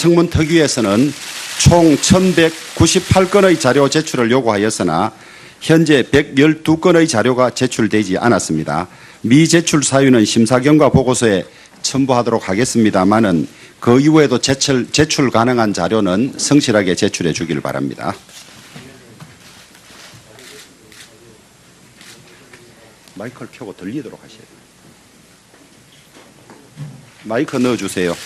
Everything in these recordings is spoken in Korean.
청문특위에서는 총 1198건의 자료 제출을 요구하였으나 현재 112건의 자료가 제출되지 않았습니다. 미제출 사유는 심사경과 보고서에 첨부하도록 하겠습니다만은 그 이후에도 제출 가능한 자료는 성실하게 제출해 주길 바랍니다. 마이크를 켜고 들리도록 하셔야 돼요. 마이크 넣어주세요.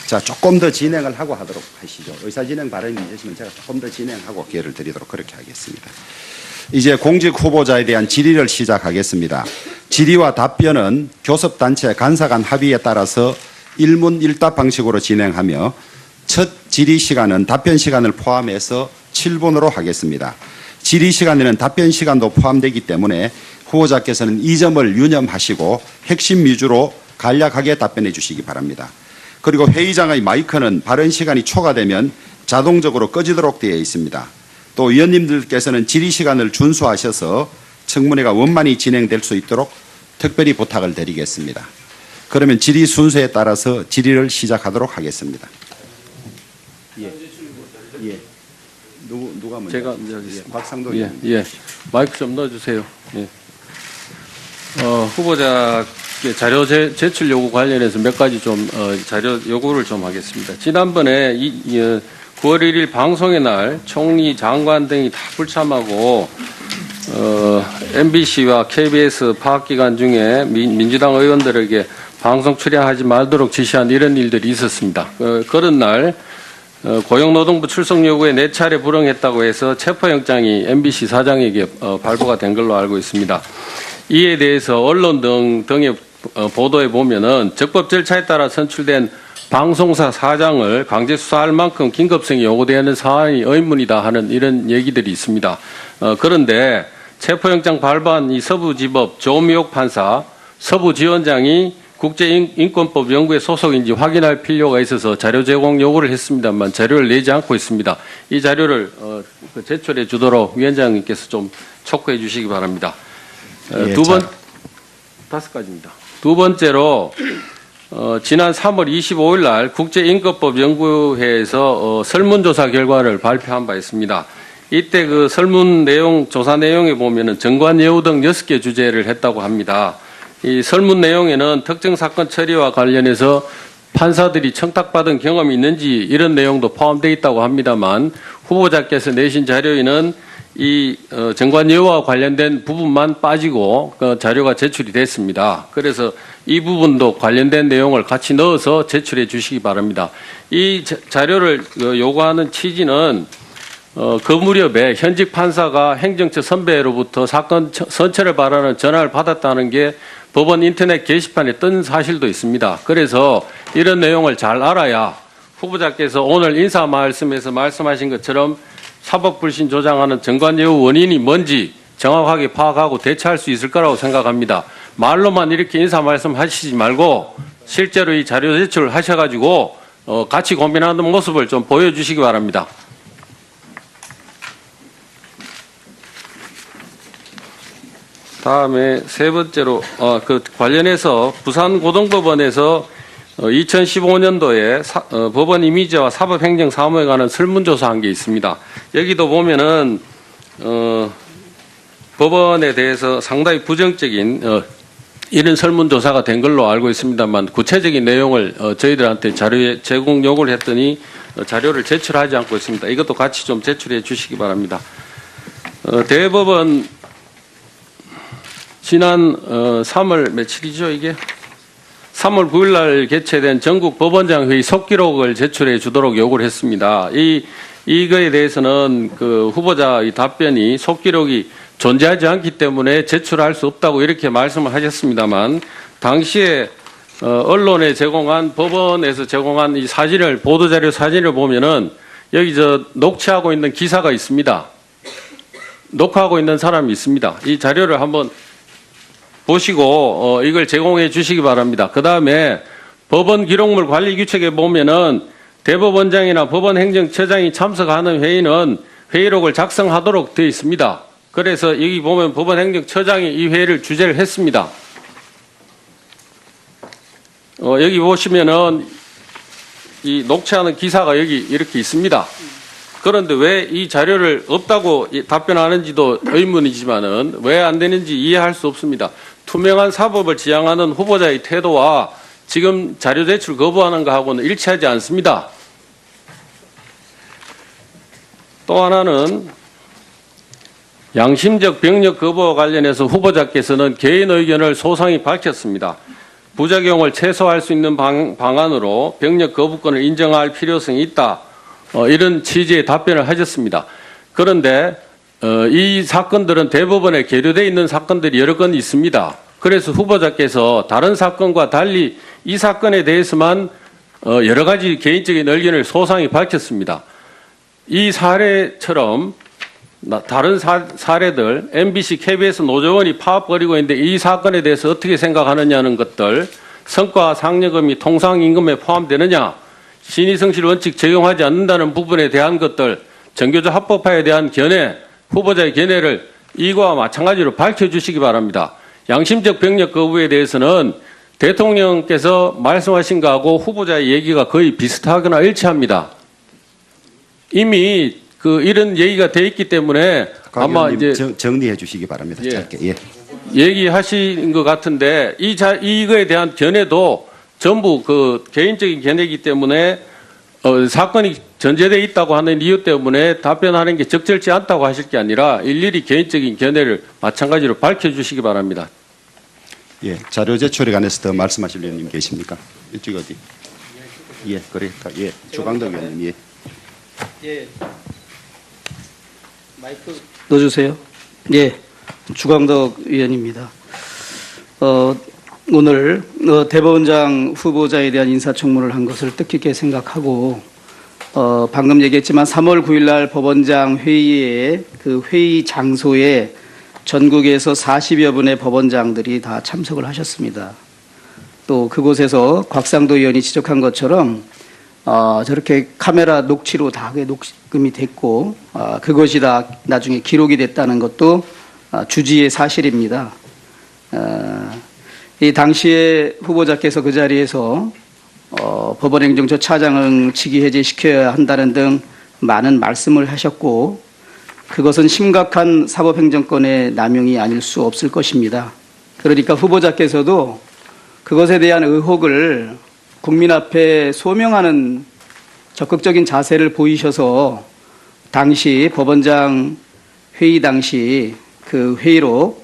자, 조금 더 진행을 하고 하도록 하시죠. 의사진행 발언이 있으시면 제가 조금 더 진행하고 기회를 드리도록 그렇게 하겠습니다. 이제 공직 후보자에 대한 질의를 시작하겠습니다. 질의와 답변은 교섭단체 간사 간 합의에 따라서 일문 일답 방식으로 진행하며 첫 질의 시간은 답변 시간을 포함해서 7분으로 하겠습니다. 질의 시간에는 답변 시간도 포함되기 때문에 후보자께서는 이 점을 유념하시고 핵심 위주로 간략하게 답변해 주시기 바랍니다. 그리고 회의장의 마이크는 발언 시간이 초과되면 자동적으로 꺼지도록 되어 있습니다. 또 위원님들께서는 질의 시간을 준수하셔서 청문회가 원만히 진행될 수 있도록 특별히 부탁을 드리겠습니다. 그러면 질의 순서에 따라서 질의를 시작하도록 하겠습니다. 예. 누가 먼저? 제가 박상도 예. 마이크 좀 넣어주세요. 예. 후보자 자료 제출 요구 관련해서 몇 가지 좀 자료 요구를 좀 하겠습니다. 지난번에 9월 1일 방송의 날 총리, 장관 등이 다 불참하고 MBC와 KBS 파악기관 중에 민주당 의원들에게 방송 출연하지 말도록 지시한 이런 일들이 있었습니다. 그런 날 고용노동부 출석 요구에 4차례 불응했다고 해서 체포영장이 MBC 사장에게 발부가 된 걸로 알고 있습니다. 이에 대해서 언론 등의 보도에 보면은 적법 절차에 따라 선출된 방송사 사장을 강제 수사할 만큼 긴급성이 요구되는 사안이 의문이다 하는 이런 얘기들이 있습니다. 그런데 체포영장 발부한 이 서부지법 조미옥 판사, 서부지원장이 국제인권법 연구에 소속인지 확인할 필요가 있어서 자료 제공 요구를 했습니다만 자료를 내지 않고 있습니다. 이 자료를 제출해 주도록 위원장님께서 좀 촉구해 주시기 바랍니다. 예, 다섯 가지입니다. 두 번째로 지난 3월 25일 날 국제인권법 연구회에서 설문조사 결과를 발표한 바 있습니다. 이때 그 설문 내용, 조사 내용에 보면은 정관 예우 등 6개 주제를 했다고 합니다. 이 설문 내용에는 특정 사건 처리와 관련해서 판사들이 청탁받은 경험이 있는지 이런 내용도 포함되어 있다고 합니다만 후보자께서 내신 자료에는 이 정관 예우와 관련된 부분만 빠지고 그 자료가 제출이 됐습니다. 그래서 이 부분도 관련된 내용을 같이 넣어서 제출해 주시기 바랍니다. 이 자료를 요구하는 취지는 그 무렵에 현직 판사가 행정처 선배로부터 사건 선처를 바라는 전화를 받았다는 게 법원 인터넷 게시판에 뜬 사실도 있습니다. 그래서 이런 내용을 잘 알아야 후보자께서 오늘 인사 말씀에서 말씀하신 것처럼 사법불신 조장하는 정관예우 원인이 뭔지 정확하게 파악하고 대처할 수 있을 거라고 생각합니다. 말로만 이렇게 인사 말씀하시지 말고 실제로 이 자료 제출을 하셔가지고 같이 고민하는 모습을 좀 보여주시기 바랍니다. 다음에 세 번째로 그 관련해서 부산고등법원에서 2015년도에 법원 이미지와 사법행정사무에 관한 설문조사한 게 있습니다. 여기도 보면은 법원에 대해서 상당히 부정적인 이런 설문조사가 된 걸로 알고 있습니다만 구체적인 내용을 저희들한테 자료에 제공 요구를 했더니 자료를 제출하지 않고 있습니다. 이것도 같이 좀 제출해 주시기 바랍니다. 대법원 지난 3월 며칠이죠 이게? 3월 9일 날 개최된 전국 법원장 회의 속기록을 제출해 주도록 요구를 했습니다. 이거에 대해서는 그 후보자의 답변이 속기록이 존재하지 않기 때문에 제출할 수 없다고 이렇게 말씀을 하셨습니다만 당시에 언론에 제공한 법원에서 제공한 이 사진을 보도자료 사진을 보면은 여기 녹취하고 있는 기사가 있습니다. 녹화하고 있는 사람이 있습니다. 이 자료를 한번 보시고 이걸 제공해 주시기 바랍니다. 그 다음에 법원 기록물 관리 규칙에 보면은 대법원장이나 법원행정처장이 참석하는 회의는 회의록을 작성하도록 되어 있습니다. 그래서 여기 보면 법원행정처장이 이 회의를 주재를 했습니다. 여기 보시면은 이 녹취하는 기사가 여기 이렇게 있습니다. 그런데 왜 이 자료를 없다고 답변하는지도 의문이지만은 왜 안 되는지 이해할 수 없습니다. 투명한 사법을 지향하는 후보자의 태도와 지금 자료 제출 거부하는 것하고는 일치하지 않습니다. 또 하나는 양심적 병력 거부와 관련해서 후보자께서는 개인 의견을 소상히 밝혔습니다. 부작용을 최소화할 수 있는 방안으로 병력 거부권을 인정할 필요성이 있다. 이런 취지의 답변을 하셨습니다. 그런데 이 사건들은 대법원에 계류되어 있는 사건들이 여러 건 있습니다. 그래서 후보자께서 다른 사건과 달리 이 사건에 대해서만 여러 가지 개인적인 의견을 소상히 밝혔습니다. 이 사례처럼 다른 사례들 MBC, KBS 노조원이 파업거리고 있는데 이 사건에 대해서 어떻게 생각하느냐는 것들, 성과 상여금이 통상임금에 포함되느냐, 신의성실 원칙 적용하지 않는다는 부분에 대한 것들, 정교조 합법화에 대한 견해, 후보자의 견해를 이거와 마찬가지로 밝혀주시기 바랍니다. 양심적 병력 거부에 대해서는 대통령께서 말씀하신 거하고 후보자의 얘기가 거의 비슷하거나 일치합니다. 이미 이런 얘기가 돼 있기 때문에 아마 이제 정리해 주시기 바랍니다. 예. 짧게. 예. 얘기하신 것 같은데 이거에 대한 견해도 전부 개인적인 견해이기 때문에 사건이 전제되어 있다고 하는 이유 때문에 답변하는 게 적절치 않다고 하실 게 아니라 일일이 개인적인 견해를 마찬가지로 밝혀주시기 바랍니다. 예. 자료 제출에 관해서 더 말씀하실 의원님 계십니까? 이쪽 어디? 예, 그러니까 예. 주광덕 의원님. 예. 예. 마이크 넣어주세요. 예, 주광덕 의원입니다. 오늘 대법원장 후보자에 대한 인사청문을 한 것을 뜻깊게 생각하고 방금 얘기했지만 3월 9일 날 법원장 회의에 그 회의 장소에 전국에서 40여 분의 법원장들이 다 참석을 하셨습니다. 또 그곳에서 곽상도 의원이 지적한 것처럼 저렇게 카메라 녹취로 다 녹음이 됐고 그것이 다 나중에 기록이 됐다는 것도 주지의 사실입니다. 이 당시에 후보자께서 그 자리에서 법원행정처 차장을 직위 해제시켜야 한다는 등 많은 말씀을 하셨고 그것은 심각한 사법행정권의 남용이 아닐 수 없을 것입니다. 그러니까 후보자께서도 그것에 대한 의혹을 국민 앞에 소명하는 적극적인 자세를 보이셔서 당시 법원장 회의 당시 그 회의로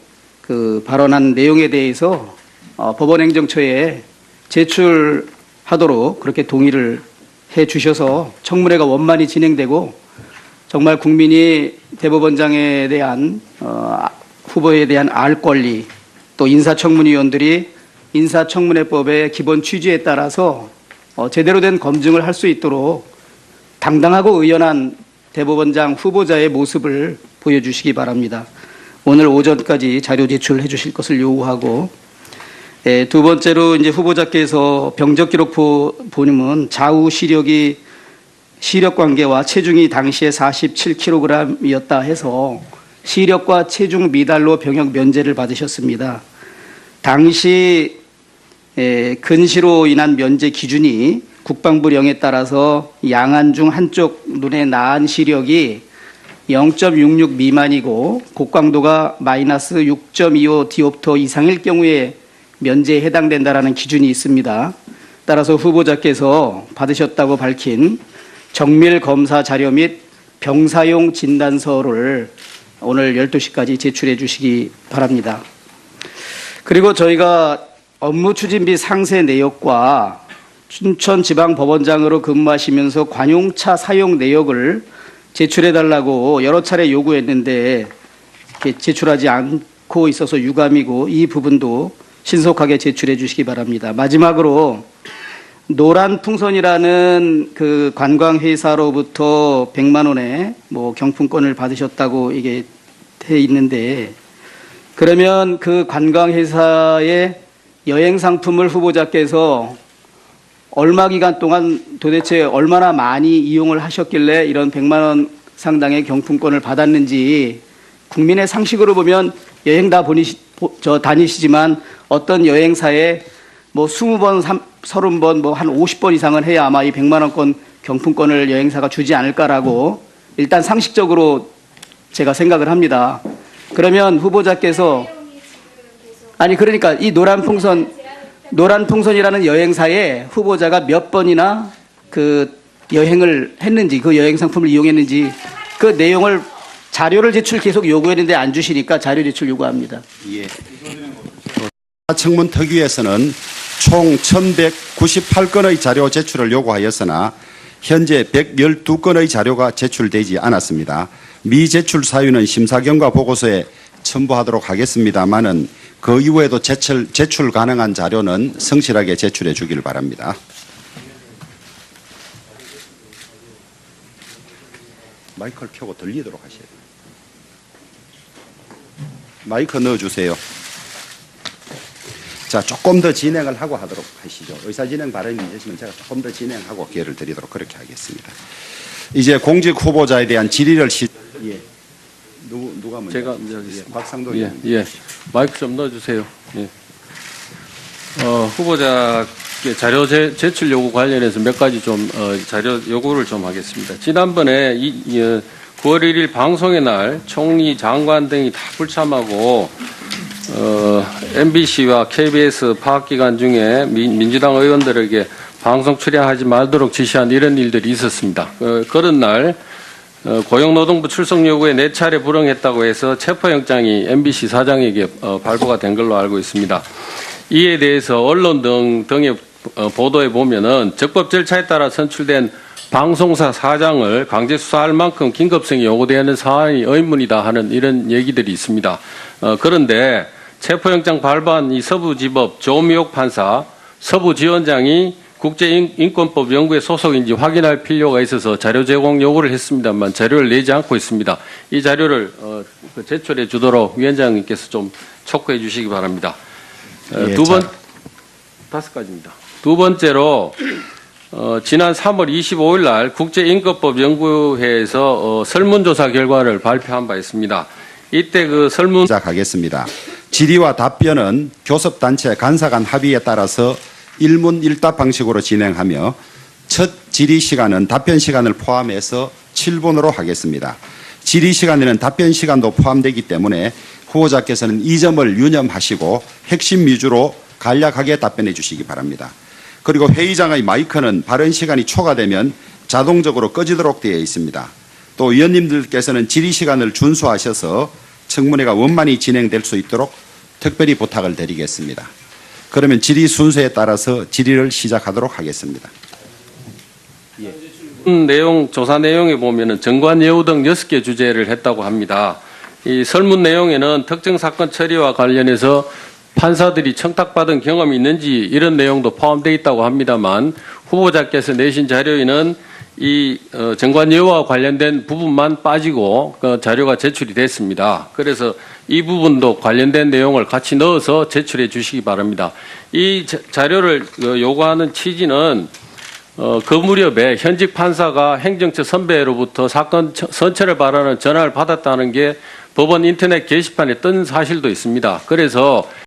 발언한 내용에 대해서 법원행정처에 제출하도록 그렇게 동의를 해 주셔서 청문회가 원만히 진행되고 정말 국민이 대법원장에 대한 후보에 대한 알 권리 또 인사청문위원들이 인사청문회법의 기본 취지에 따라서 제대로 된 검증을 할 수 있도록 당당하고 의연한 대법원장 후보자의 모습을 보여주시기 바랍니다. 오늘 오전까지 자료 제출해 주실 것을 요구하고 두 번째로 이제 후보자께서 병적 기록 보면 좌우 시력이 시력 관계와 체중이 당시에 47kg이었다 해서 시력과 체중 미달로 병역 면제를 받으셨습니다. 당시 근시로 인한 면제 기준이 국방부령에 따라서 양안 중 한쪽 눈의 나안 시력이 0.66 미만이고 곡광도가 마이너스 6.25 디옵터 이상일 경우에 면제에 해당된다라는 기준이 있습니다. 따라서 후보자께서 받으셨다고 밝힌 정밀 검사 자료 및 병사용 진단서를 오늘 12시까지 제출해 주시기 바랍니다. 그리고 저희가 업무 추진비 상세 내역과 춘천지방법원장으로 근무하시면서 관용차 사용 내역을 제출해달라고 여러 차례 요구했는데 제출하지 않고 있어서 유감이고 이 부분도 신속하게 제출해 주시기 바랍니다. 마지막으로 노란풍선이라는 그 관광회사로부터 100만 원의 경품권을 받으셨다고 이게 돼 있는데 그러면 그 관광회사의 여행 상품을 후보자께서 얼마 기간 동안 도대체 얼마나 많이 이용을 하셨길래 이런 100만 원 상당의 경품권을 받았는지 국민의 상식으로 보면 여행 다 다니시지만 어떤 여행사에 20번, 30번 뭐 한 50번 이상은 해야 아마 이 100만 원권 경품권을 여행사가 주지 않을까라고 일단 상식적으로 제가 생각을 합니다. 그러면 후보자께서 아니 그러니까 이 노란풍선이라는 여행사에 후보자가 몇 번이나 그 여행을 했는지 그 여행 상품을 이용했는지 그 내용을 자료를 제출 계속 요구했는데 안 주시니까 자료 제출 요구합니다. 예. 청문 특위에서는 총 1198건의 자료 제출을 요구하였으나 현재 112건의 자료가 제출되지 않았습니다. 미제출 사유는 심사경과 보고서에 첨부하도록 하겠습니다만은 그 이후에도 제출 가능한 자료는 성실하게 제출해 주길 바랍니다. 마이크를 켜고 들리도록 하셔야 돼요. 마이크 넣어주세요. 자, 조금 더 진행을 하고 하도록 하시죠. 의사진행 발언이 있으시면 제가 조금 더 진행하고 기회를 드리도록 그렇게 하겠습니다. 이제 공직 후보자에 대한 질의를 예. 누가 먼저? 제가 먼저 하겠습니다. 박상도 예, 의원님. 예. 마이크 좀 넣어주세요. 예. 후보자께 자료 제출 요구 관련해서 몇 가지 좀 자료 요구를 좀 하겠습니다. 지난번에 9월 1일 방송의 날 총리 장관 등이 다 불참하고 MBC와 KBS 파악기관 중에 민주당 의원들에게 방송 출연하지 말도록 지시한 이런 일들이 있었습니다. 그런 날 고용노동부 출석 요구에 4차례 불응했다고 해서 체포영장이 MBC 사장에게 발부가 된 걸로 알고 있습니다. 이에 대해서 언론 등의 보도에 보면은 적법 절차에 따라 선출된 방송사 사장을 강제 수사할 만큼 긴급성이 요구되는 사안이 의문이다 하는 이런 얘기들이 있습니다. 그런데 체포영장 발부한 이 서부지법 조미옥 판사, 서부지원장이 국제인권법 연구회 소속인지 확인할 필요가 있어서 자료 제공 요구를 했습니다만 자료를 내지 않고 있습니다. 이 자료를 제출해 주도록 위원장님께서 좀 촉구해 주시기 바랍니다. 예, 5가지입니다. 두 번째로 지난 3월 25일 날 국제인권법 연구회에서 설문조사 결과를 발표한 바 있습니다. 이때 그 시작하겠습니다. 질의와 답변은 교섭단체 간사 간 합의에 따라서 일문일답 방식으로 진행하며 첫 질의 시간은 답변 시간을 포함해서 7분으로 하겠습니다. 질의 시간에는 답변 시간도 포함되기 때문에 후보자께서는 이 점을 유념하시고 핵심 위주로 간략하게 답변해 주시기 바랍니다. 그리고 회의장의 마이크는 발언 시간이 초과되면 자동적으로 꺼지도록 되어 있습니다. 또 위원님들께서는 질의 시간을 준수하셔서 청문회가 원만히 진행될 수 있도록 특별히 부탁을 드리겠습니다. 그러면 질의 순서에 따라서 질의를 시작하도록 하겠습니다. 조사 내용에 보면은 정관 예우 등 6개 주제를 했다고 합니다. 이 설문 내용에는 특정 사건 처리와 관련해서 판사들이 청탁받은 경험이 있는지 이런 내용도 포함되어 있다고 합니다만 후보자께서 내신 자료에는 이 정관 예우와 관련된 부분만 빠지고 그 자료가 제출이 됐습니다. 그래서 이 부분도 관련된 내용을 같이 넣어서 제출해 주시기 바랍니다. 이 자료를 요구하는 취지는 그 무렵에 현직 판사가 행정처 선배로부터 사건 선처를 바라는 전화를 받았다는 게 법원 인터넷 게시판에 뜬 사실도 있습니다. 그래서